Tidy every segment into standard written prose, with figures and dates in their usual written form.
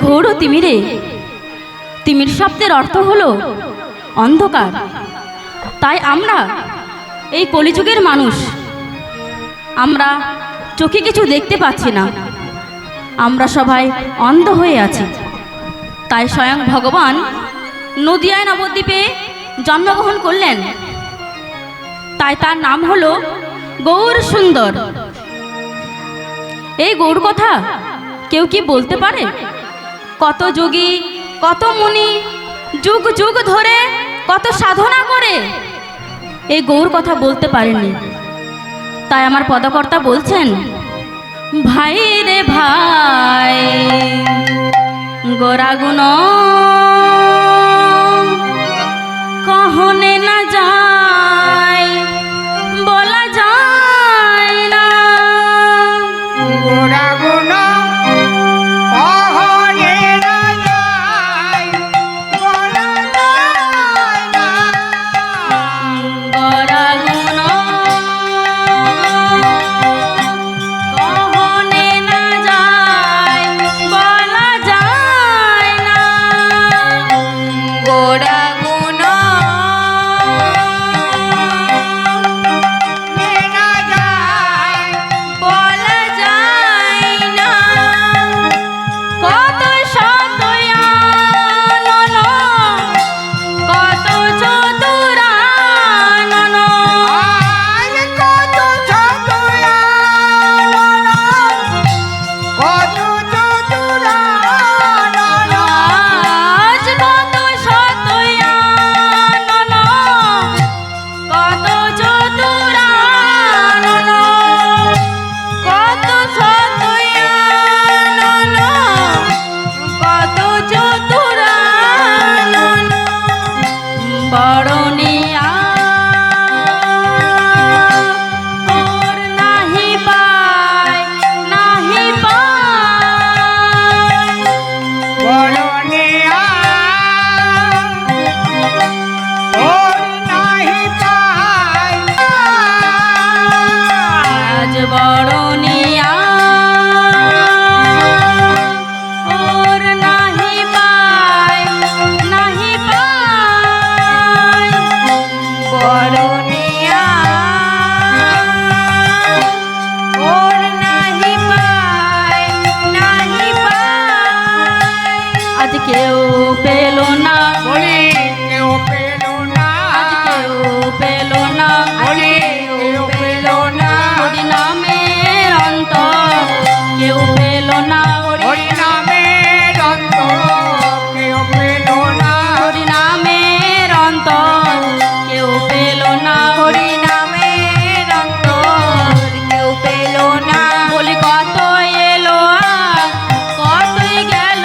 ঘোর ও তিমিরে। তিমির শব্দের অর্থ হলো অন্ধকার। তাই আমরা এই কলিযুগের মানুষ, আমরা চোখে কিছু দেখতে পাচ্ছি না, আমরা সবাই অন্ধ হয়ে আছি। তাই স্বয়ং ভগবান নদিয়ায় নবদ্বীপে জন্মগ্রহণ করলেন। তাই তার নাম হলো গৌর সুন্দর। এই গৌর কথা কেউ কি বলতে পারে? কত যোগী, কত মুনি যুগ যুগ ধরে কত সাধনা করে এই গৌর কথা বলতে পারেননি। তাই আমার পদকর্তা বলছেন, ভাই রে ভাই গোরাগুণ কহনে না যায়, বলা যায় না। গোরাগুণ কহনে না যায়, বলা যায় না। গোরাগুণ কহনে না যায়, বলা যায় না। গোরাগুণ না যায়, বলা যায় না। কত শতয়ানন, কত চতুরানন, আজ কত চতুরানন, কত চতুরানন। আজ কত শতয়ানন, কত চতুরানন, কত শতয়ানন, কত চতুরানন। বরণিয়া ওর নাহি পায়, নাহি পায়। বরণিয়া ওর নাহি পায়। আজ বরণিয়া ওর নাহি পায়, নাহি পায়। বরণিয়া ওর নাহি পায়, নাহি পায়। আজ কেউ পেল না, বলি কেউ পেল না, আজ কেউ পেল না, বলি কেউ পেল না। হরি নামের অন্তর কেউ পেল না, হরি নামের অন্তর কেউ পেল না, হরি নামের অন্তর কেউ পেল না। হরি নামের অন্তর কেউ পেল না। বলি কত এলো আর কতই গেল,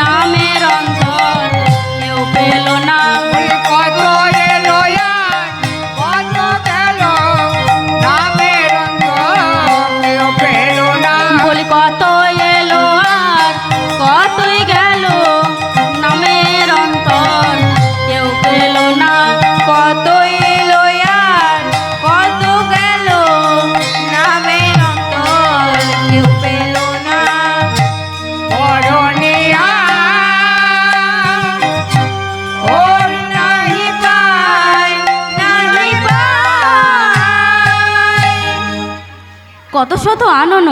নামের অন্তর কেউ পেল না। বলি কত এলো আর কত গেল, নামের অন্তর কেউ পেল না। বলি কত এলো আর কতই গেল, নামের অন্তর কেউ পেল না। কত এলো আর কত গেল, নামের অন্তর কেউ পেল না। বরণিয়া ওর নাহি পায়, নাহি পায়। কত শত আনন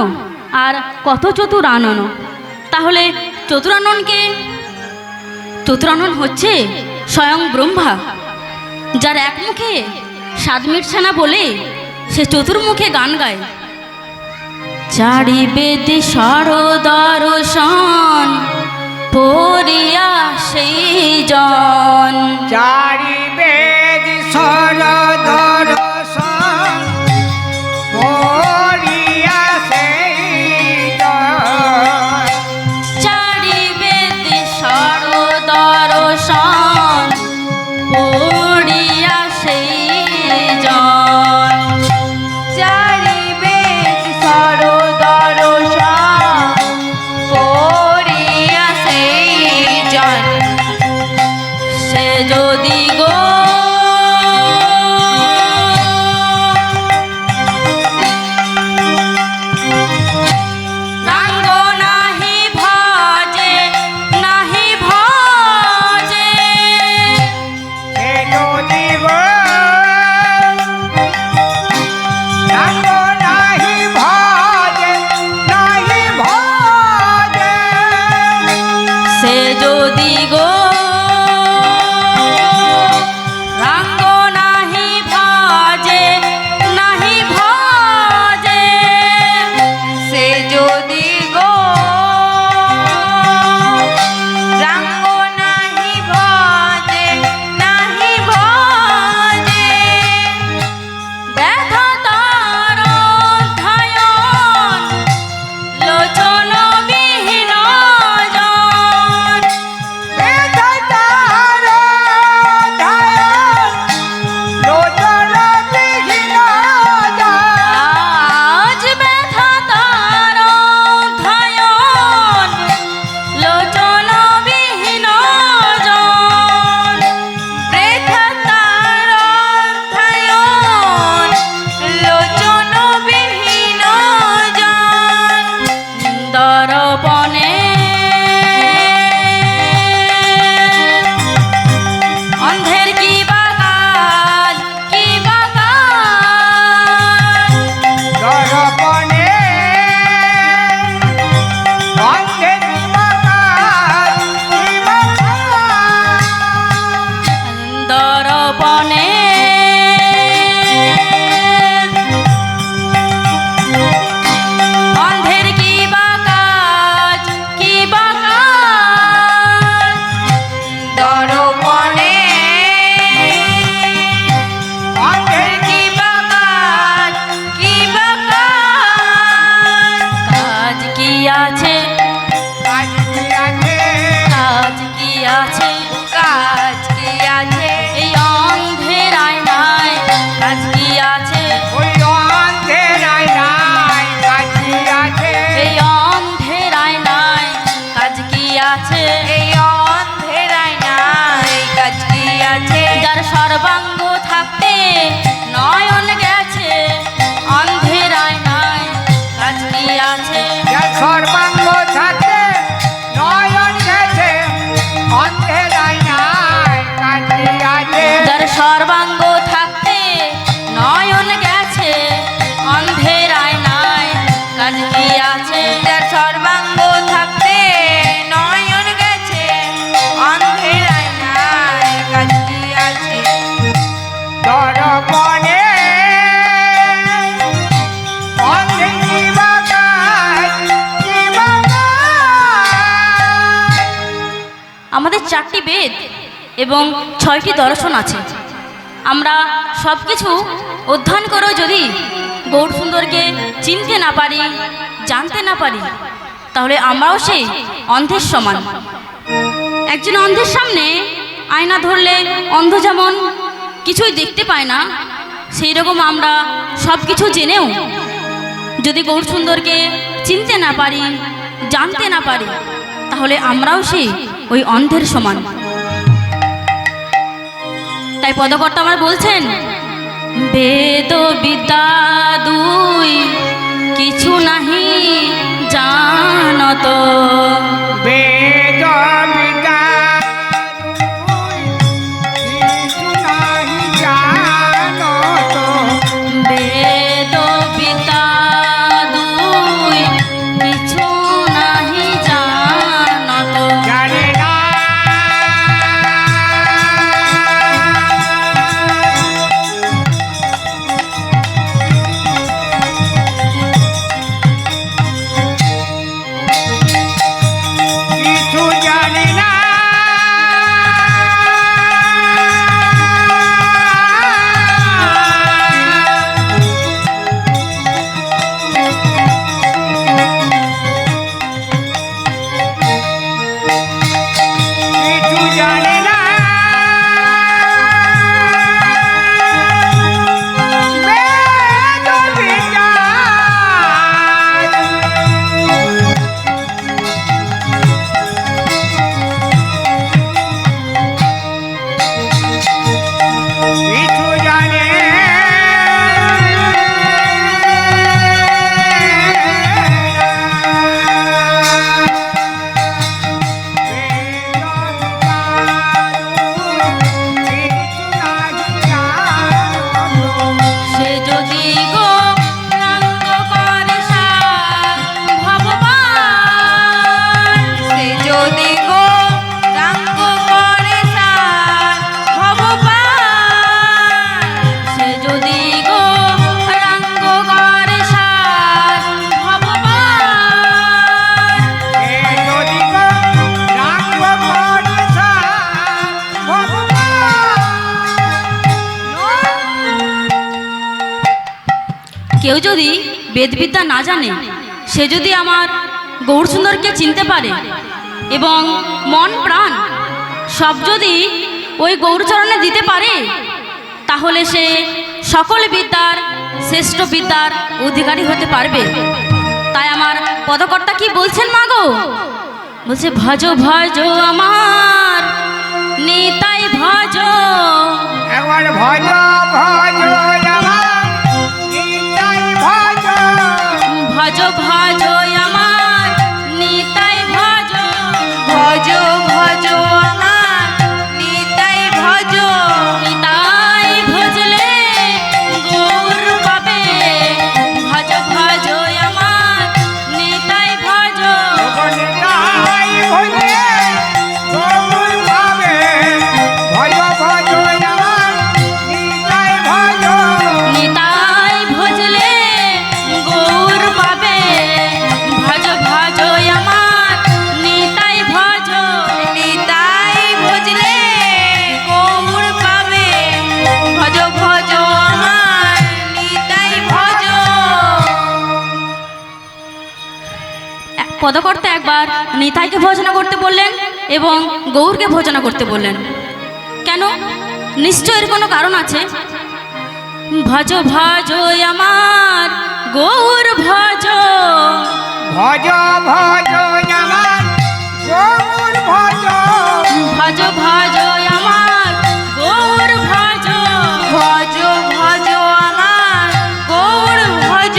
আর কত চতুর আনন। তাহলে চতুরাননকে? চতুরানন হচ্ছে স্বয়ং ব্রহ্মা, যার এক মুখে স্বাদ মিটছে না বলে সে চতুর্মুখে গান গায়। চারি বেদে সরদর্শন পড়িয়া সেই জন, চারি বেদ সরদর্শন পড়িয়া সেই জন। চারি বেদে সরদর্শন পড়িয়া সেই জন। চারি বেদ সরদর্শন পড়িয়া সেই জন। সে যদি গো রাঙ্গ নাহি ভাজে নাহি ভাজে সে যদি গো রাঙ্গ নাহি ভজে নাহি ভজে ব্যথা তার ধায়ন লোচন বিহীন জন ব্যথা তার ধায়ন লোচন বিহীন জন। আজ ব্যথা তার ধায়ন লোচন বিহীন জন ব্যথা তার ধায়ন লোচন বিহীন জন। দরপনে অন্ধের কি বা কাজ কি বা কাজ দর্পণে অন্ধের বিমকার বিমকার। দরপনে অন্ধের কি বা কাজ কি বা কাজ দর্পণে অন্ধের কি বা কাজ কি বা কাজ। কাজ কি আছে কাজ কি আছে কাজ কি আছে কাজ কি আছে এই অন্ধের আয়নায় কাজ কি আছে ওই অন্ধের আয়নায় কাজ কি আছে এই অন্ধের আয়নায় কাজ কি আছে এই অন্ধের আয়নায় কাজ কি আছে যার সর্বাঙ্গ থাকতে নয়ন গেছে অন্ধের আয়নায় কাজ কি আছে যার সর্বাঙ্গ থাকে নয়ন গেছে অন্ধের আয়নায় কাজ কি আছে যার সর্বাঙ্গ থাকতে নয়ন গেছে অন্ধের আয়নায় কাজ কি আছে যার সর্বাঙ্গ থাকতে নয়ন গেছে অন্ধের আয়নায় কাজ কি আছে দর্পণে অন্ধের কি বা কাজ কি বা কাজ। আমাদের 4টি বেদ এবং 6টি দর্শন আছে আমরা সব কিছু অধ্যয়ন করেও যদি গৌর সুন্দরকে চিনতে না পারি জানতে না পারি তাহলে আমরাও সেই অন্ধের সমান একজন অন্ধের সামনে আয়না ধরলে অন্ধ যেমন কিছুই দেখতে পায় না সেই রকম আমরা সব কিছু জেনেও যদি গৌর সুন্দরকে চিনতে না পারি জানতে না পারি তাহলে আমরাও সেই ওই অন্ধের সমান তাই পদকর্তা আমার বলছেন বেদ বিদ্যা দুই কিছু নাহি জানত বেদ বিদ্যা দুই কিছু নাহি জানত। বেদ বিদ্যা দুই কিছু নাহি জানত জানে না কেউ যদি বেদবিদ্যা না জানে, সে যদি আমার গৌরসুন্দরকে চিনতে পারে এবং মন প্রাণ সব যদি ওই গৌরচরণে দিতে পারে, তাহলে সে সকল বিদ্যার শ্রেষ্ঠ বিদ্যার অধিকারী হতে পারবে। তাই আমার পদকর্তা কি বলছেন মা গো? বলছে ভজ ভজ আমার নিতাই ভজ, একবার ভজ ভজ আমার নিতাই ভজ, ভজ ভজ আমার নিতাই ভজ, ভজ ভজ আমার নিতাই ভজ, নিতাই ভজলে গৌর পাবে, ভজ ভজ আমার নিতাই ভজ, নিতাই ভজে গৌর পাবে, ভজ ভজ আমার নিতাই ভজ, নিতাই ভজলে গৌর পাবে, ভজ ভজ আমার নিতাই ভজ, নিতাই ভজলে গৌর পাবে, ভজ ভজ আমার নিতাই ভজ। পদকর্তা একবার নিতাইকে ভজনা করতে বললেন এবং গৌরকে ভজনা করতে বললেন। কেন? নিশ্চয় এর কোনো কারণ আছে। ভজ ভজ আমার গৌর ভজ, ভজ ভজ আমার গৌর ভজ, ভজ ভজ আমার গৌর ভজ, ভজ ভজ আমার গৌর ভজ,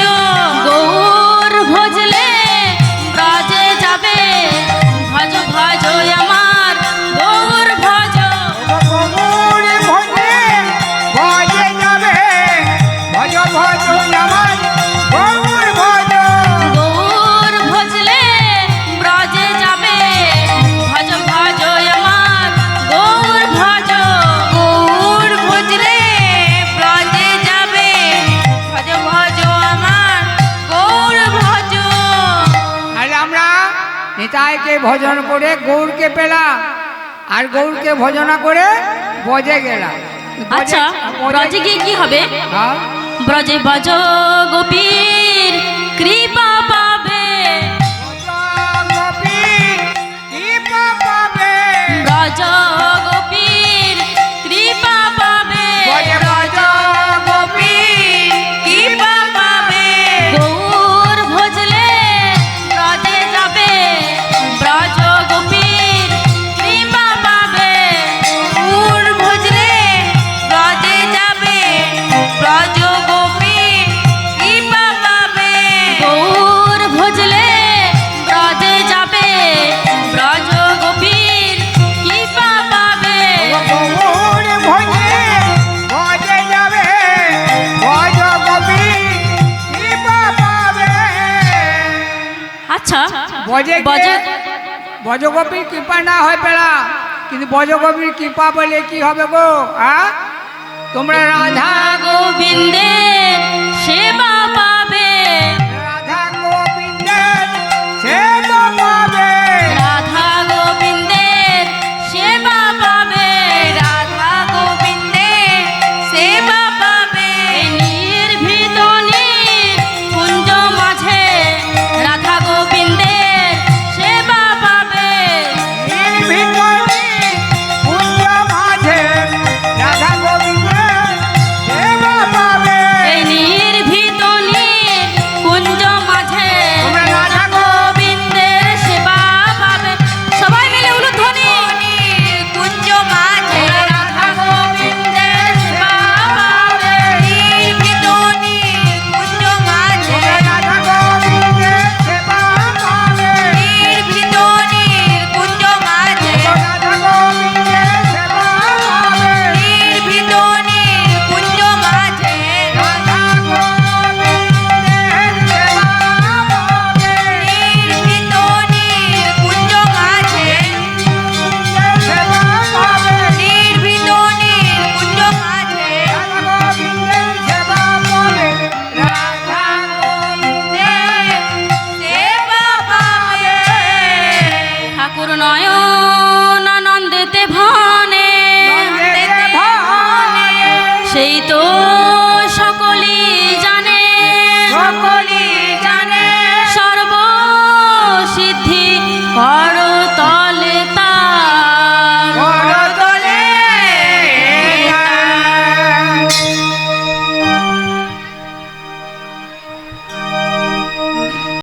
গৌর ভজলে ব্রজে যাবে, ভজ ভজ আমার গৌর ভজ, গৌর ভজে ভজে যাবে, ভজ ভজ আমার গৌর ভজ, গৌর ভজলে ব্রজে যাবে, ভজ ভজ আমার গৌর ভজ, গৌর ভজলে ব্রজে যাবে, ভজ ভজ আমার গৌর ভজ। তাহলে আমরা নিতাইকে ভজন করে গৌরকে পেলাম, আর গৌরকে ভজনা করে বজে গেলাম। আচ্ছা, ব্রজে গিয়ে কি হবে? হ্যাঁ, ব্রজে বজ গোপীর কৃপা পাবে, গোপী কৃপা পাবে, ব্রজ গোপীর কৃপা পাবে, বজে বজ গোপী কৃপা পাবে, গৌর ভজলে ব্রজে যাবে, ব্রজ গোপীর কৃপা পাবে, গৌর ভজলে ব্রজে যাবে, ব্রজ গোপী কৃপা পাবে, গৌর ভজলে ব্রজে যাবে, ব্রজ গোপীর কৃপা পাবে। গৌর ভজে ভজে যাবে, ভজ গোপী কৃপা পাবে। আচ্ছা, বজে বজে বজগোপীর কৃপা না হয় পেলা, কিন্তু বজগোপীর কৃপা বলে কি হবে গো? তোমরা রাধা গোবিন্দের সেবা পাবে, রাধা গোবিন্দের সেবা পাবে, রাধা গোবিন্দের সেবা পাবে, রাধা গোবিন্দের সেবা পাবে, নির্ভীত কুঞ্জ মাঝে রাধা গোবিন্দের সেবা পাবে, নির্ভীতনি কুঞ্জ মাঝে রাধা গোবিন্দের সেবা পাবে। এই নির্ভীত কুঞ্জ মাঝে তোমরা রাধা গোবিন্দের সেবা পাবে। সবাই মিলে উলুধ্বনি, কুঞ্জ মাঝে রাধা গোবিন্দের সেবা পাবে, নির্বিতনি কুঞ্জ মাঝে, রাধা গোবিন্দের সেবা পাবে, নির্বিতনি কুঞ্জ মাঝে, রাধা গোবিন্দের সেবা পাবে, নির্বিতনি কুঞ্জ মাঝে, রাধা গোবিন্দের সেবা পাবে, নির্বিতনি কুঞ্জ মাঝে, সেবা পাবে, নির্বিতনি কুঞ্জ মাঝে, রাধা গোবিন্দের সেবা পাবে, রাধা সেবা পাবে। ঠাকুর নয়ন আনন্দেতে ভানে, গোবিন্দের ভাবে। সেই তো